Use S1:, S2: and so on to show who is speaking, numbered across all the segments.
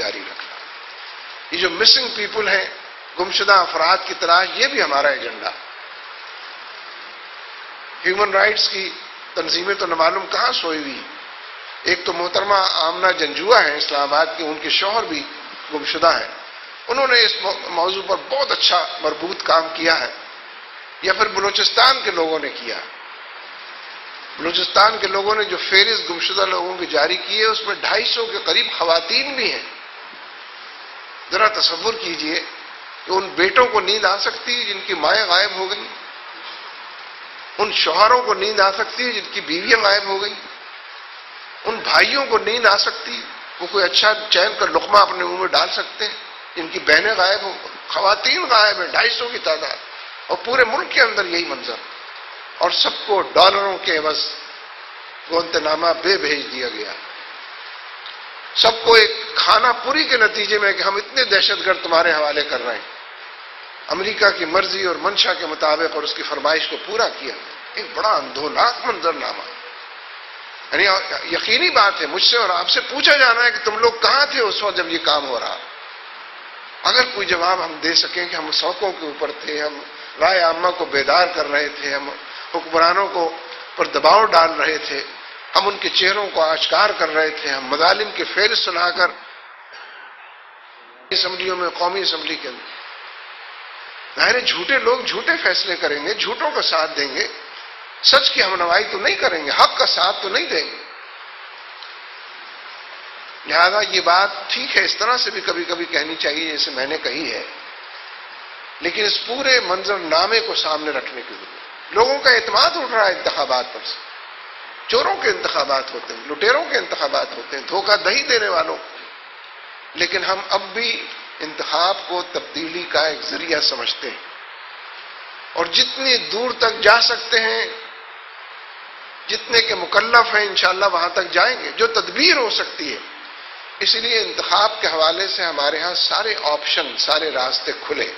S1: جاری رکھنا. یہ جو مسنگ پیپل ہیں، گمشدہ افراد کی تلاش، یہ بھی ہمارا ایجنڈا. ہیومن رائٹس کی تنظیمیں تو نہ معلوم کہاں سوئی ہوئی. ایک تو محترمہ آمنہ جنجوعہ ہیں اسلام آباد کے، ان کے شوہر بھی گمشدہ ہیں. انہوں نے اس موضوع پر بہت اچھا مربوط کام کیا ہے. یا پھر بلوچستان کے لوگوں نے کیا. بلوچستان کے لوگوں نے جو فہرست گمشدہ لوگوں کی جاری کی ہے، اس میں 250 کے قریب خواتین بھی ہیں. ذرا تصور کیجئے کہ ان بیٹوں کو نیند آ سکتی ہے جن کی مائیں غائب ہو گئی، ان شوہروں کو نیند آ سکتی ہے جن کی بیویاں غائب ہو گئی، ان بھائیوں کو نیند آ سکتی ہے، وہ کوئی اچھا چین کا لقمہ اپنے منہ میں ڈال سکتے ہیں جن کی بہنیں غائب ہو. خواتین غائب ہیں 250 کی تعداد، اور پورے ملک کے اندر یہی منظر. اور سب کو ڈالروں کے عوض گوانتانامو بے بھیج دیا گیا. سب کو ایک کھانا پوری کے نتیجے میں کہ ہم اتنے دہشت گرد تمہارے حوالے کر رہے ہیں. امریکہ کی مرضی اور منشا کے مطابق اور اس کی فرمائش کو پورا کیا. ایک بڑا اندھوناک منظرنامہ. یعنی یقینی بات ہے، مجھ سے اور آپ سے پوچھا جانا ہے کہ تم لوگ کہاں تھے اس وقت جب یہ کام ہو رہا. اگر کوئی جواب ہم دے سکیں کہ ہم سڑکوں کے اوپر تھے، ہم رائے عامہ کو بیدار کر رہے تھے، ہم حکمرانوں کو پر دباؤ ڈال رہے تھے، ہم ان کے چہروں کو آشکار کر رہے تھے، ہم مظالم کے فہرست سنا کر اسمبلیوں میں، قومی اسمبلی کے اندر، ظاہر ہے جھوٹے لوگ جھوٹے فیصلے کریں گے، جھوٹوں کا ساتھ دیں گے، سچ کی ہمنوائی تو نہیں کریں گے، حق کا ساتھ تو نہیں دیں گے. لہذا یہ بات ٹھیک ہے، اس طرح سے بھی کبھی کبھی کہنی چاہیے جیسے میں نے کہی ہے، لیکن اس پورے منظر نامے کو سامنے رکھنے کی ضرورت. لوگوں کا اعتماد اٹھ رہا ہے انتخابات پر سے. چوروں کے انتخابات ہوتے ہیں، لٹیروں کے انتخابات ہوتے ہیں، دھوکہ دہی دینے والوں. لیکن ہم اب بھی انتخاب کو تبدیلی کا ایک ذریعہ سمجھتے ہیں، اور جتنی دور تک جا سکتے ہیں، جتنے کے مکلف ہیں، انشاءاللہ وہاں تک جائیں گے جو تدبیر ہو سکتی ہے. اسی لیے انتخاب کے حوالے سے ہمارے ہاں سارے آپشن، سارے راستے کھلے.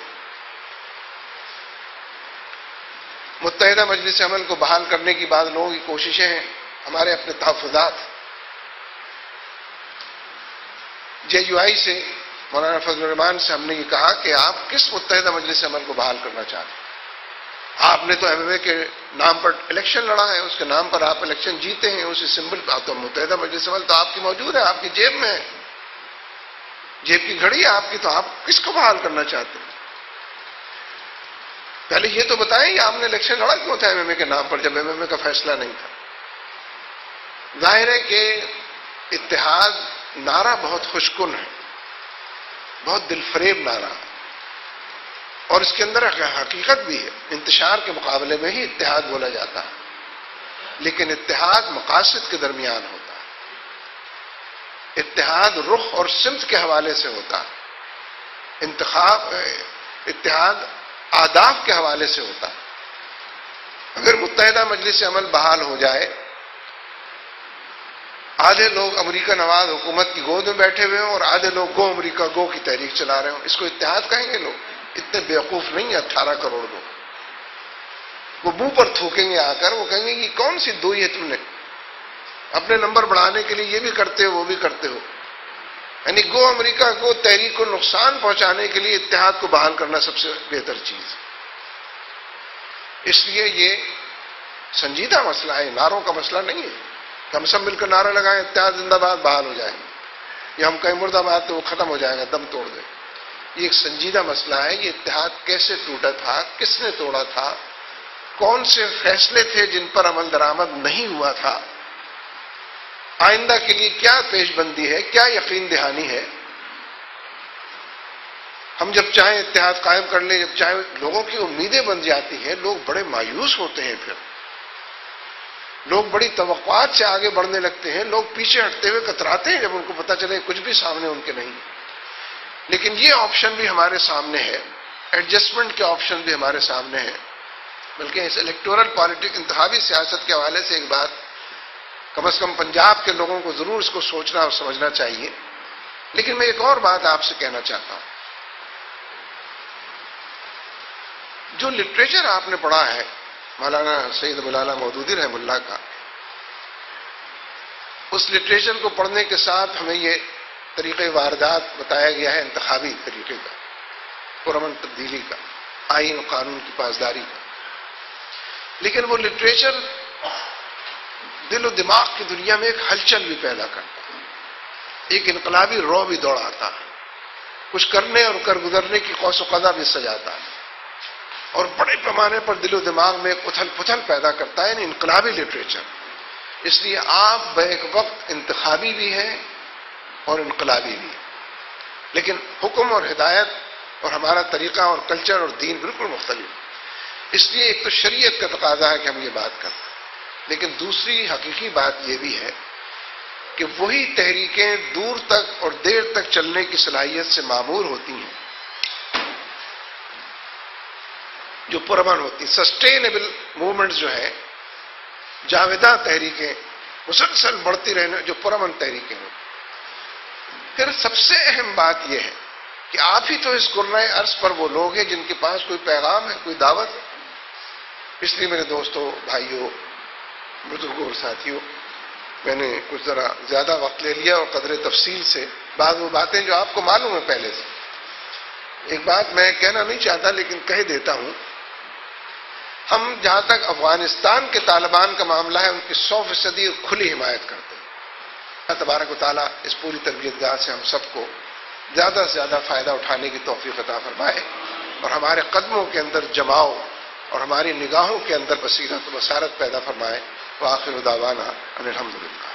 S1: متحدہ مجلس عمل کو بحال کرنے کی بعض لوگوں کی کوششیں ہیں، ہمارے اپنے تحفظات. جے یو آئی سے مولانا فضل الرحمان سے ہم نے یہ کہا کہ آپ کس متحدہ مجلس عمل کو بحال کرنا چاہتے ہیں؟ آپ نے تو ایم ایم اے کے نام پر الیکشن لڑا ہے، اس کے نام پر آپ الیکشن جیتے ہیں، اسی سمبل پر تو متحدہ مجلس عمل تو آپ کی موجود ہے، آپ کی جیب میں ہے، جیب کی گھڑی ہے آپ کی، تو آپ کس کو بحال کرنا چاہتے ہیں؟ پہلے یہ تو بتائیں کہ آپ نے الیکشن لڑا کیوں تھا ایم ایم اے کے نام پر جب ایم ایم اے کا فیصلہ نہیں تھا. ظاہر ہے کہ اتحاد نعرہ بہت خوشکن ہے، بہت دل فریب نعرہ، اور اس کے اندر حقیقت بھی ہے. انتشار کے مقابلے میں ہی اتحاد بولا جاتا ہے، لیکن اتحاد مقاصد کے درمیان ہوتا ہے، اتحاد رخ اور سمت کے حوالے سے ہوتا ہے، اتحاد آداب کے حوالے سے ہوتا ہے. اگر متحدہ مجلس عمل بحال ہو جائے، آدھے لوگ امریکہ نواز حکومت کی گود میں بیٹھے ہوئے ہوں اور آدھے لوگ گو امریکہ گو کی تحریک چلا رہے ہوں، اس کو اتحاد کہیں گے؟ لوگ اتنے بیوقوف نہیں ہیں. 18 کروڑ لوگ وہ منہ پر تھوکیں گے آ کر، وہ کہیں گے کہ کون سی دوئی ہے تم نے، اپنے نمبر بڑھانے کے لیے یہ بھی کرتے ہو وہ بھی کرتے ہو. یعنی گو امریکہ کو تحریک کو نقصان پہنچانے کے لیے اتحاد کو بحال کرنا سب سے بہتر چیز. اس لیے یہ سنجیدہ مسئلہ ہے، نعروں کا مسئلہ نہیں ہے کہ ہم سب مل کر نعرہ لگائیں اتحاد زندہ باد بحال ہو جائے گا، یا ہم کہیں مرد آباد تو وہ ختم ہو جائے گا، دم توڑ دیں. یہ ایک سنجیدہ مسئلہ ہے. یہ اتحاد کیسے ٹوٹا تھا، کس نے توڑا تھا، کون سے فیصلے تھے جن پر عمل درآمد نہیں ہوا تھا، آئندہ کے لیے کیا پیش بندی ہے، کیا یقین دہانی ہے. ہم جب چاہیں اتحاد قائم کر لیں، جب چاہیں، لوگوں کی امیدیں بن جاتی ہیں، لوگ بڑے مایوس ہوتے ہیں، پھر لوگ بڑی توقعات سے آگے بڑھنے لگتے ہیں، لوگ پیچھے ہٹتے ہوئے کتراتے ہیں جب ان کو پتہ چلے کچھ بھی سامنے ان کے نہیں. لیکن یہ آپشن بھی ہمارے سامنے ہے، ایڈجسٹمنٹ کے آپشن بھی ہمارے سامنے ہیں. بلکہ اس الیکٹورل پالیٹک، انتخابی سیاست کے حوالے سے ایک بات کم از کم پنجاب کے لوگوں کو ضرور اس کو سوچنا اور سمجھنا چاہیے. لیکن میں ایک اور بات آپ سے کہنا چاہتا ہوں. جو لٹریچر آپ نے پڑھا ہے مولانا سید مولانا مودودی رحمہ اللہ کا، اس لٹریچر کو پڑھنے کے ساتھ ہمیں یہ طریقۂ واردات بتایا گیا ہے انتخابی طریقے کا، پرامن تبدیلی کا، آئین و قانون کی پاسداری کا، لیکن وہ لٹریچر دل و دماغ کی دنیا میں ایک ہلچل بھی پیدا کرتا ہے، ایک انقلابی رو بھی دوڑاتا ہے، کچھ کرنے اور کر گزرنے کی قوس و قزح بھی سجاتا ہے، اور بڑے پیمانے پر دل و دماغ میں ایک اتھل پتھل پیدا کرتا ہے، یعنی انقلابی لٹریچر۔ اس لیے آپ بیک وقت انتخابی بھی ہیں اور انقلابی بھی ہیں، لیکن حکم اور ہدایت اور ہمارا طریقہ اور کلچر اور دین بالکل مختلف ہے۔ اس لیے ایک تو شریعت کا تقاضا ہے کہ ہم یہ بات کریں، لیکن دوسری حقیقی بات یہ بھی ہے کہ وہی تحریکیں دور تک اور دیر تک چلنے کی صلاحیت سے معمور ہوتی ہیں جو پرامن ہوتی ہیں۔ سسٹینیبل موومنٹس جو ہے، جاویدہ تحریکیں مسلسل بڑھتی رہنے جو پرامن تحریکیں ہوتی ہیں۔ پھر سب سے اہم بات یہ ہے کہ آپ ہی تو اس قرنۂ عرض پر وہ لوگ ہیں جن کے پاس کوئی پیغام ہے، کوئی دعوت ہے۔ اس لیے میرے دوستوں، بھائیوں، بزرگوں اور ساتھیوں، میں نے کچھ ذرا زیادہ وقت لے لیا اور قدر تفصیل سے بعض وہ باتیں جو آپ کو معلوم ہے پہلے سے۔ ایک بات میں کہنا نہیں چاہتا لیکن کہہ دیتا ہوں، ہم جہاں تک افغانستان کے طالبان کا معاملہ ہے ان کی 100% کھلی حمایت کرتے ہیں۔ اللہ تبارک و تعالیٰ اس پوری تربیت گاہ سے ہم سب کو زیادہ سے زیادہ فائدہ اٹھانے کی توفیق عطا فرمائے، اور ہمارے قدموں کے اندر جماؤ اور ہماری نگاہوں کے اندر بصیرت و بصارت پیدا فرمائے۔ وآخر دعوانا ان الحمدللہ۔